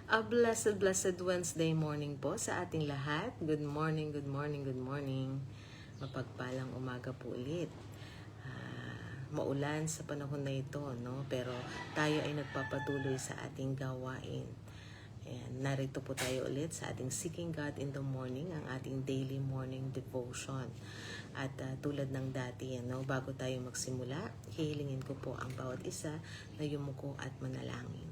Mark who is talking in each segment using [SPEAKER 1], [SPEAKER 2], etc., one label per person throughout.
[SPEAKER 1] A blessed Wednesday morning po sa ating lahat. Good morning, good morning, good morning. Mapagpalang umaga po ulit. Maulan sa panahon na ito, no? Pero tayo ay nagpapatuloy sa ating gawain. And narito po tayo ulit sa ating Seeking God in the Morning, ang ating daily morning devotion. At tulad ng dati, no, bago tayo magsimula, hihilingin ko po ang bawat isa na yumuko at manalangin.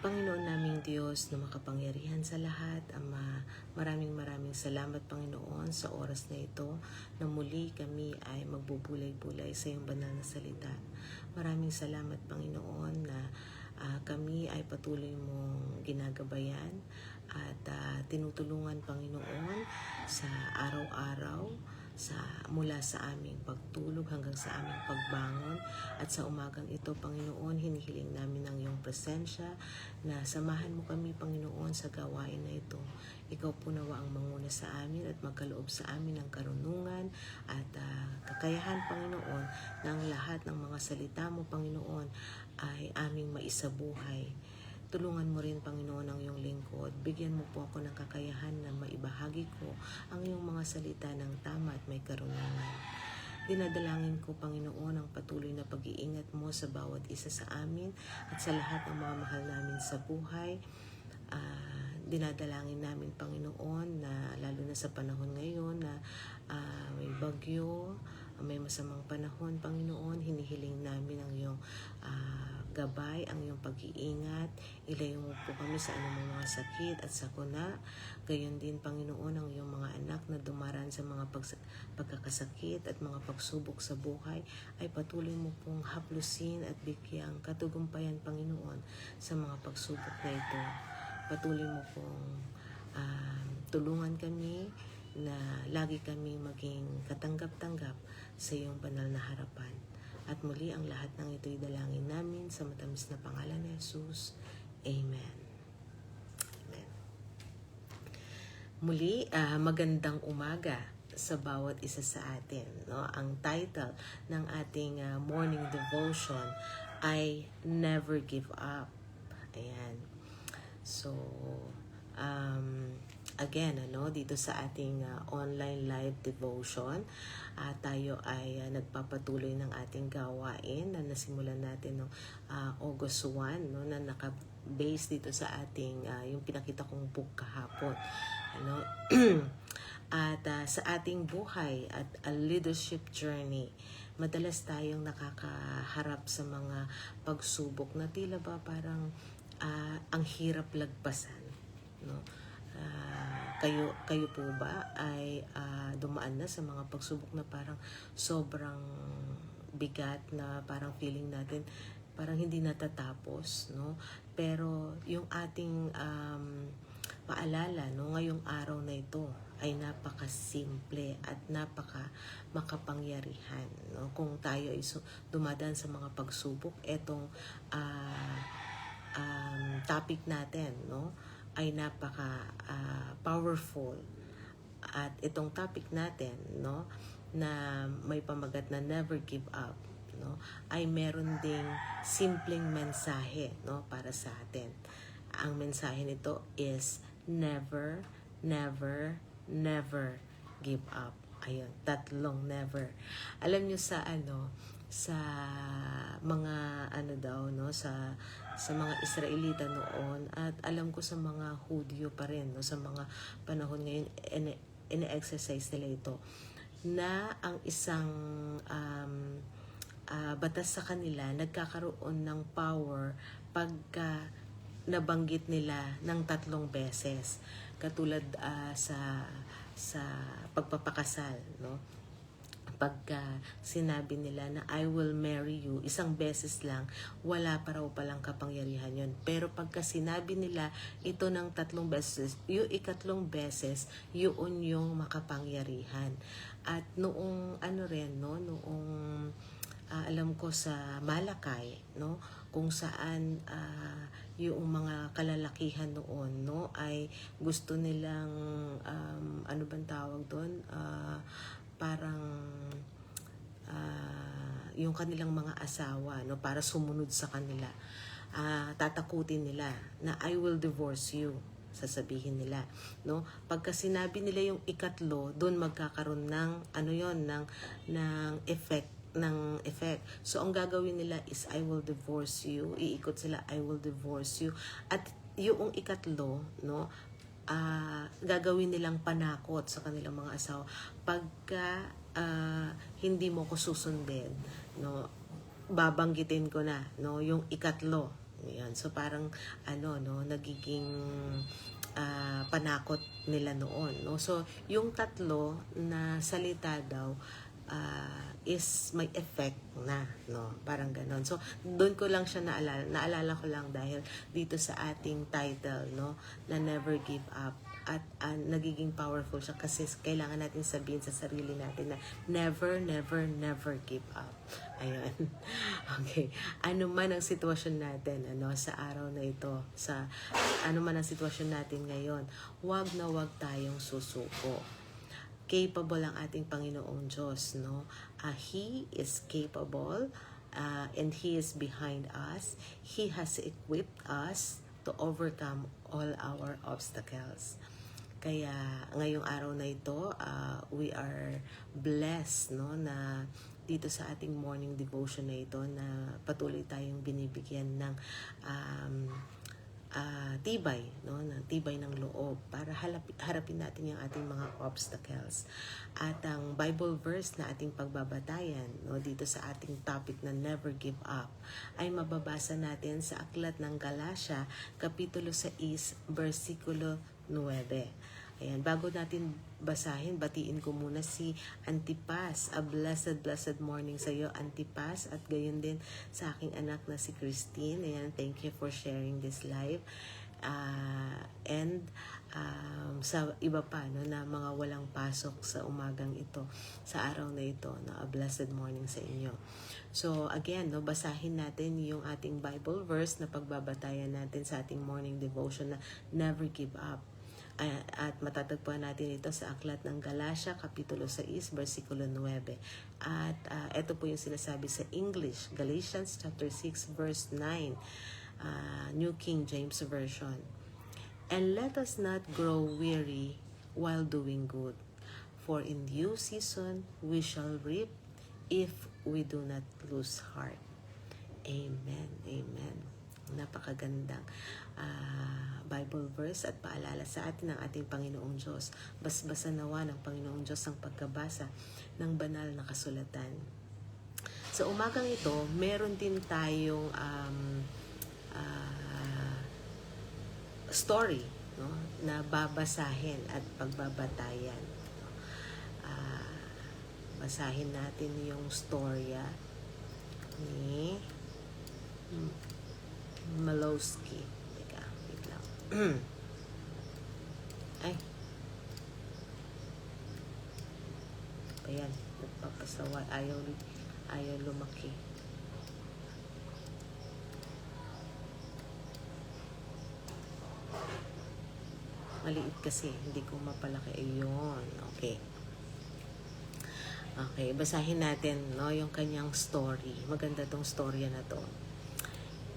[SPEAKER 1] Panginoon naming Diyos na makapangyarihan sa lahat, Ama, maraming salamat Panginoon sa oras na ito na muli kami ay magbubulay-bulay sa iyong banal na salita. Maraming salamat Panginoon na kami ay patuloy mong ginagabayan at tinutulungan Panginoon sa araw-araw, mula sa aming pagtulog hanggang sa aming pagbangon. At sa umagang ito, Panginoon, hinihiling namin ang iyong presensya na samahan mo kami, Panginoon, sa gawain na ito. Ikaw po nawa ang manguna sa amin at magkaloob sa amin ng karunungan at kakayahan, Panginoon, ng lahat ng mga salita mo, Panginoon, ay aming maisabuhay. Tulungan mo rin, Panginoon, ang iyong lingkod. Bigyan mo po ako ng kakayahan na maibahagi ko ang iyong mga salita ng tama at may karunungan. Dinadalangin ko, Panginoon, ang patuloy na pag-iingat mo sa bawat isa sa amin at sa lahat ng mga mahal namin sa buhay. Dinadalangin namin, Panginoon, na lalo na sa panahon ngayon na may bagyo, may masamang panahon, Panginoon, hinihiling namin ang iyong gabay, ang iyong pag-iingat. Ilayo mo po kami sa anumang mga sakit at sakuna. Gayon din, Panginoon, ang iyong mga anak na dumaraan sa mga pagkakasakit at mga pagsubok sa buhay ay patuloy mo pong haplusin at bigyang katugumpayan, Panginoon, sa mga pagsubok na ito. Patuloy mo pong tulungan kami na lagi kami maging katanggap-tanggap sa iyong banal na harapan. At muli ang lahat ng ito'y dalangin namin sa matamis na pangalan ni Jesus. Amen. Amen. Muli, magandang umaga sa bawat isa sa atin. No? Ang title ng ating morning devotion ay Never Give Up. Ayan. So, again, dito sa ating online live devotion, tayo ay nagpapatuloy ng ating gawain na nasimulan natin August 1, na naka-base dito sa ating yung pinakita kong book kahapon. At sa ating buhay at a leadership journey, madalas tayong nakakaharap sa mga pagsubok na tila ba parang ang hirap lagpasan, no? Kayo po ba ay dumaan na sa mga pagsubok na parang sobrang bigat na parang feeling natin parang hindi natatapos, no? Pero yung ating paalala, no, ngayong araw na ito ay napakasimple at makapangyarihan, no? Kung tayo ay dumadaan sa mga pagsubok, etong topic natin, no, ay powerful. At itong topic natin, no, na may pamagat na never give up, no, ay meron ding simpleng mensahe, no, para sa atin. Ang mensahe nito is never give up. Ayun, tatlong never. Alam niyo sa mga sa mga Israelita noon, at alam ko sa mga Hudyo pa rin, no, sa mga panahon ngayon ine-exercise nila ito, na ang isang batas sa kanila nagkakaroon ng power pagka nabanggit nila ng 3 beses, katulad sa pagpapakasal, no? Pagka sinabi nila na I will marry you, isang beses lang, wala pa raw palang kapangyarihan yun. Pero pagka sinabi nila ito ng 3 beses, yung ikatlong beses, yun yung makapangyarihan. At noong alam ko sa Malakay, no, kung saan yung mga kalalakihan noon, no, ay gusto nilang ano bang tawag doon, parang yung kanilang mga asawa, no, para sumunod sa kanila. tatakutin nila na I will divorce you, sasabihin nila, no? Pagka sinabi nila yung ikatlo, doon magkakaroon ng effect. So ang gagawin nila is I will divorce you. Iikot sila, I will divorce you. At yung ikatlo, no, gagawin nilang panakot sa kanilang mga asawa pagka hindi mo ko susundin, no, babanggitin ko na, no, yung ikatlo. Yan. So parang nagiging panakot nila noon, no. So yung tatlo na salita daw is may effect na, no, parang ganon. So doon ko lang siya naalala ko lang dahil dito sa ating title, no, na never give up. At nagiging powerful siya kasi kailangan natin sabihin sa sarili natin na never, never, never give up. Ayun. Okay. Ano man ang sitwasyon natin, sa araw na ito, sa ano man ang sitwasyon natin ngayon, wag na wag tayong susuko. Capable ang ating Panginoong Diyos, no? He is capable and He is behind us. He has equipped us to overcome all our obstacles. Kaya ngayong araw na ito, we are blessed, no, na dito sa ating morning devotion na ito na patuloy tayong binibigyan ng tibay, no, ng tibay ng loob para harapin natin yung ating mga obstacles. At ang Bible verse na ating pagbabatayan, no, dito sa ating topic na never give up ay mababasa natin sa aklat ng Galatia, kapitulo 6, versikulo 9. Ayan, bago natin basahin, batiin ko muna si Antipas. A blessed morning sa iyo, Antipas, at gayon din sa aking anak na si Christine. Ayan, thank you for sharing this live. And sa iba pa, no, na mga walang pasok sa umagang ito, sa araw na ito, no, a blessed morning sa inyo. So again, no, basahin natin yung ating Bible verse na pagbabatayan natin sa ating morning devotion na never give up. At matatagpuan natin ito sa aklat ng Galatia, kapitulo 6, versikulo 9. At ito po yung sinasabi sa English, Galatians chapter 6, verse 9, New King James Version. And let us not grow weary while doing good, for in due season we shall reap if we do not lose heart. Amen. Amen. Napakagandang Bible verse at paalala sa atin ng ating Panginoong Diyos. Basbasan nawa ng Panginoong Diyos ang pagkabasa ng banal na kasulatan. Sa umagang ito, meron din tayong story, no, na babasahin at pagbabatayan. Basahin natin yung storya ni Malowski. Teka, wait lang. Ay. Ayan, nagpapasawa. Ayaw lumaki. Maliit kasi, hindi ko mapalaki. Ayun, okay. Okay, basahin natin, no, yung kanyang story. Maganda tong storya na to.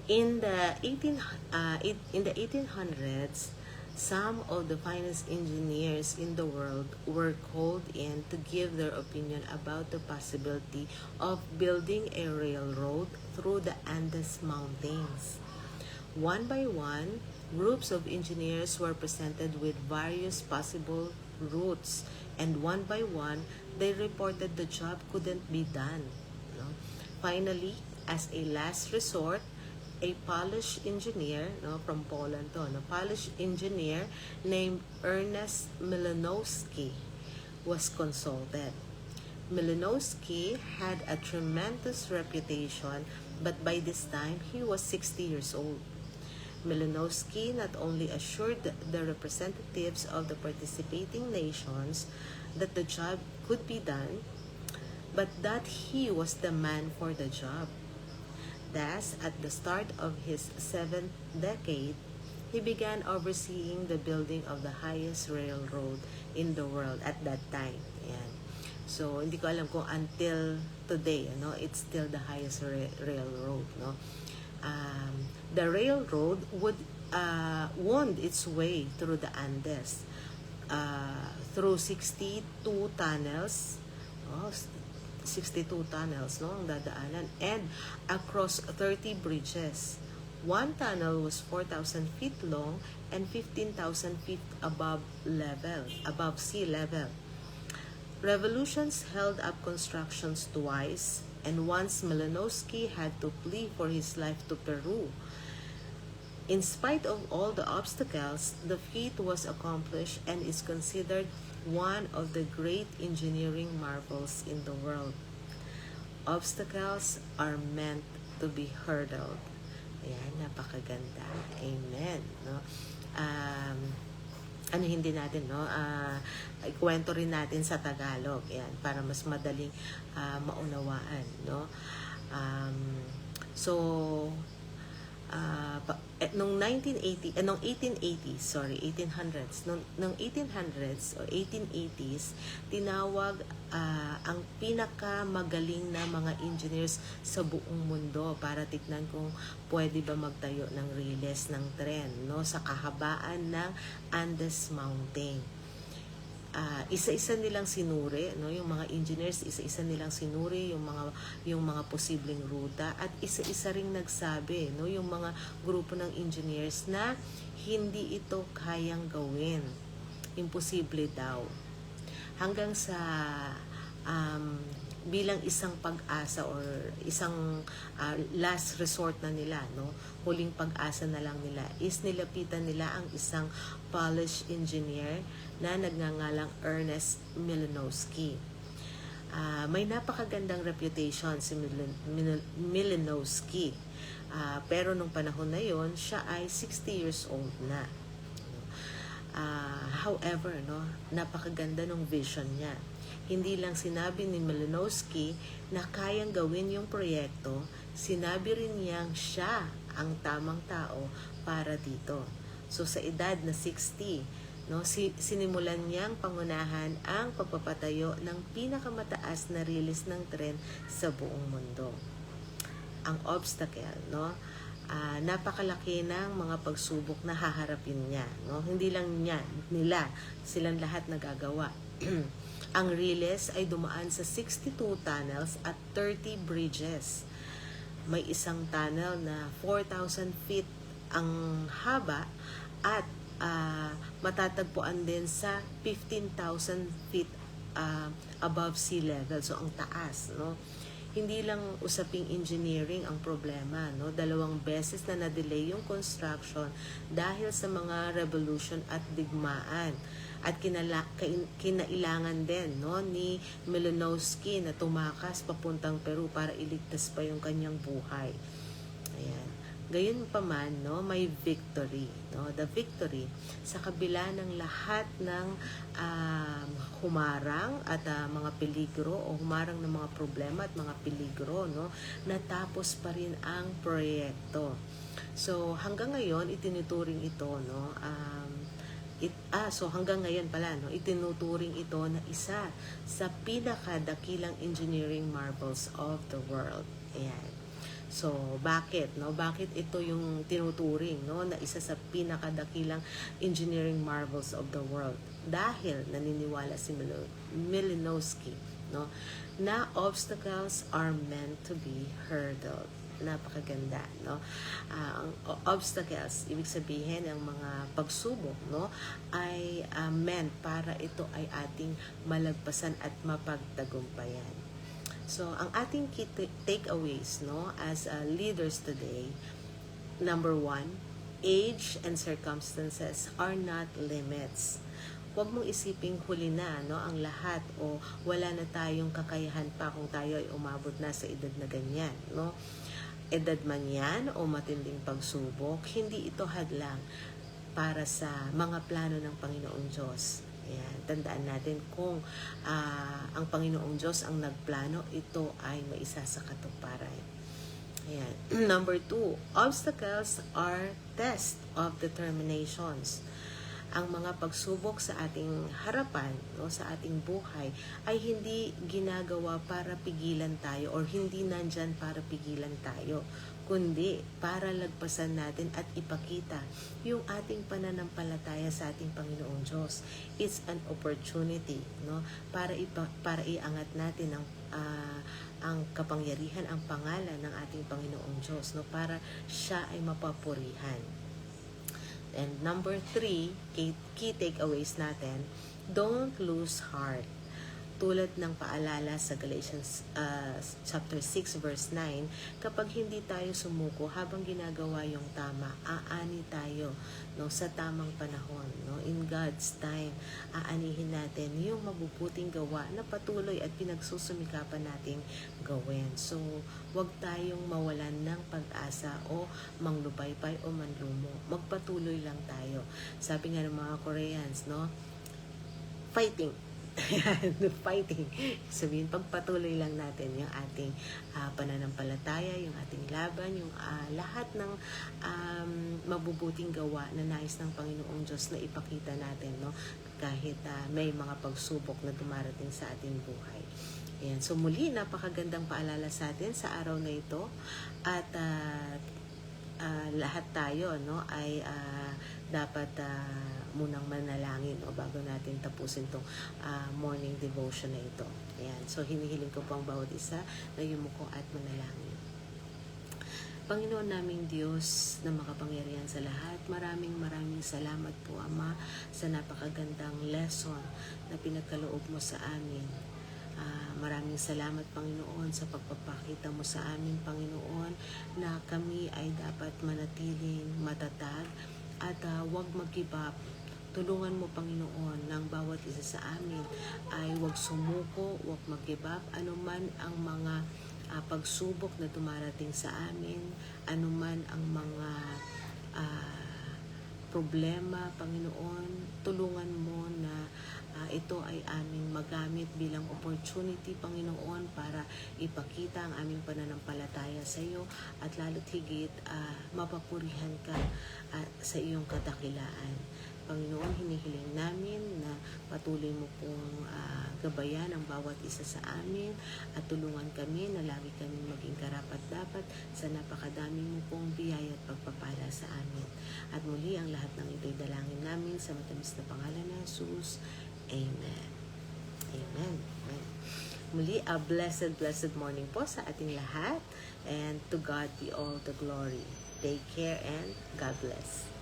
[SPEAKER 1] In the 1800s, some of the finest engineers in the world were called in to give their opinion about the possibility of building a railroad through the Andes Mountains. One by one, groups of engineers were presented with various possible routes, and one by one, they reported the job couldn't be done. No? Finally, as a last resort, a Polish engineer, no, from Poland to, no, Polish engineer named Ernest Milanowski was consulted. Milanowski had a tremendous reputation, but by this time he was 60 years old. Milanowski not only assured the representatives of the participating nations that the job could be done, but that he was the man for the job. Thus, at the start of his 7th decade, he began overseeing the building of the highest railroad in the world at that time. Ayan. So, hindi ko alam kung until today, no, it's still the highest railroad, no. The railroad would wound its way through the Andes, through 62 tunnels, oh, 62 tunnels, no, ang dadaanan, and across 30 bridges. One tunnel was 4,000 feet long and 15,000 feet above sea level. Revolutions held up constructions twice, and once Malinowski had to flee for his life to Peru. In spite of all the obstacles, the feat was accomplished and is considered one of the great engineering marvels in the world. Obstacles are meant to be hurdled. Ayan, napakaganda. Amen. No? Hindi natin, no? Ikwento rin natin sa Tagalog. Ayan, para mas madaling maunawaan, no? Nung 1800s o 1880s, tinawag ang pinakamagaling na mga engineers sa buong mundo para tignan kung pwede ba magtayo ng riles ng tren, no, sa kahabaan ng Andes Mountain. Isa-isa nilang sinuri, no, yung mga engineers, isa-isa nilang sinuri yung mga posibleng ruta, at isa-isa ring nagsabi, no, yung mga grupo ng engineers, na hindi ito kayang gawin. Imposible daw. Hanggang sa bilang isang pag-asa or isang last resort na nila, no, huling pag-asa na lang nila, is nilapitan nila ang isang Polish engineer na nagngangalang Ernest Malinowski. May napakagandang reputation si Malinowski. Pero nung panahon na yon, siya ay 60 years old na. However, no, napakaganda ng vision niya. Hindi lang sinabi ni Malinowski na kayang gawin yung proyekto, sinabi rin niyang siya ang tamang tao para dito. So sa edad na 60, no, sinimulan niyang pangunahan ang pagpapatayo ng pinakamataas na riles ng tren sa buong mundo. Ang obstacle, no, napakalaki ng mga pagsubok na haharapin niya, no. Hindi lang nila, silang lahat nagagawa. Ang riles ay dumaan sa 62 tunnels at 30 bridges. May isang tunnel na 4,000 feet ang haba at matatagpuan din sa 15,000 feet above sea level. So, ang taas, no? Hindi lang usaping engineering ang problema, no? 2 beses na na-delay yung construction dahil sa mga revolution at digmaan. At kinailangan din, no, ni Malinowski na tumakas papuntang Peru para iligtas pa yung kanyang buhay. Ayan. Gayon pa man, no, may victory, no? The victory, sa kabila ng lahat ng humarang at mga peligro o humarang ng mga problema at mga peligro, no, natapos pa rin ang proyekto. So hanggang ngayon itinuturing ito, no, hanggang ngayon pala, no, itinuturing ito na isa sa pinakadakilang engineering marvels of the world. Ayan. So, bakit, no? Bakit ito yung tinuturing, no, na isa sa pinakadakilang engineering marvels of the world? Dahil naniniwala si Malinowski, no, na obstacles are meant to be hurdled. Napakaganda, no? Ang obstacles, ibig sabihin ang mga pagsubok, no, ay meant para ito ay ating malagpasan at mapagtagumpayan. So, ang ating key takeaways, no, as leaders today, number 1, age and circumstances are not limits. Huwag mong isiping huli na, no, ang lahat o wala na tayong kakayahan pa kung tayo ay umabot na sa edad na ganyan, no. Edad man yan o matinding pagsubok, hindi ito hadlang para sa mga plano ng Panginoong Diyos. Ayan, tandaan natin kung ang Panginoong Diyos ang nagplano, ito ay maisa sa katuparan. Ayan. Number 2, obstacles are tests of determinations. ang mga pagsubok sa ating harapan, no, sa ating buhay, ay hindi ginagawa para pigilan tayo or hindi nandyan para pigilan tayo, kundi para lagpasan natin at ipakita yung ating pananampalataya sa ating Panginoong Diyos. It's an opportunity, no, para iangat natin ang kapangyarihan, ang pangalan ng ating Panginoong Diyos, no, para siya ay mapapurihan. And number 3, key takeaways natin, don't lose heart. Tulad ng paalala sa Galatians chapter 6 verse 9, kapag hindi tayo sumuko habang ginagawa yung tama, aani tayo, no, sa tamang panahon, no, in God's time, aanihin natin yung mabubuting gawa na patuloy at pinagsusumikapan nating gawin. So, wag tayong mawalan ng pag-asa o manglupaypay o manlumo. Magpatuloy lang tayo. Sabi nga ng mga Koreans, no, fighting. Fighting. Sabihin, pagpatuloy lang natin yung ating pananampalataya, yung ating laban, yung lahat ng mabubuting gawa na nais ng Panginoong Diyos na ipakita natin, no? Kahit may mga pagsubok na dumarating sa ating buhay. Ayan. So muli, napakagandang paalala sa atin sa araw na ito. At lahat tayo, no, ay dapat munang manalangin, o bago natin tapusin itong morning devotion na ito. Ayan. So hinihiling ko po ang bawat isa na yumuko at manalangin. Panginoon naming Diyos na makapangyarihan sa lahat, maraming salamat po, Ama, sa napakagandang lesson na pinagkaloob mo sa amin. Maraming salamat, Panginoon, sa pagpapakita mo sa amin, Panginoon, na kami ay dapat manatiling matatag at huwag mag-give up. Tulungan mo, Panginoon, ng bawat isa sa amin ay huwag sumuko, huwag mag-give up, anuman ang mga pagsubok na dumarating sa amin, anuman ang mga problema, Panginoon, tulungan mo na ito ay aming magamit bilang opportunity, Panginoon, para ipakita ang aming pananampalataya sa iyo at lalo't higit mapapurihan ka sa iyong kadakilaan. Panginoon, hinihiling namin na patuloy mo pong gabayan ang bawat isa sa amin at tulungan kami na lagi kami maging karapat-dapat sa napakadami mo pong biyaya at pagpapala sa amin. At muli, ang lahat ng ito'y dalangin namin sa matamis na pangalan ni Jesus. Amen. Amen. Amen. Muli, a blessed morning po sa ating lahat, and to God be all the glory. Take care and God bless.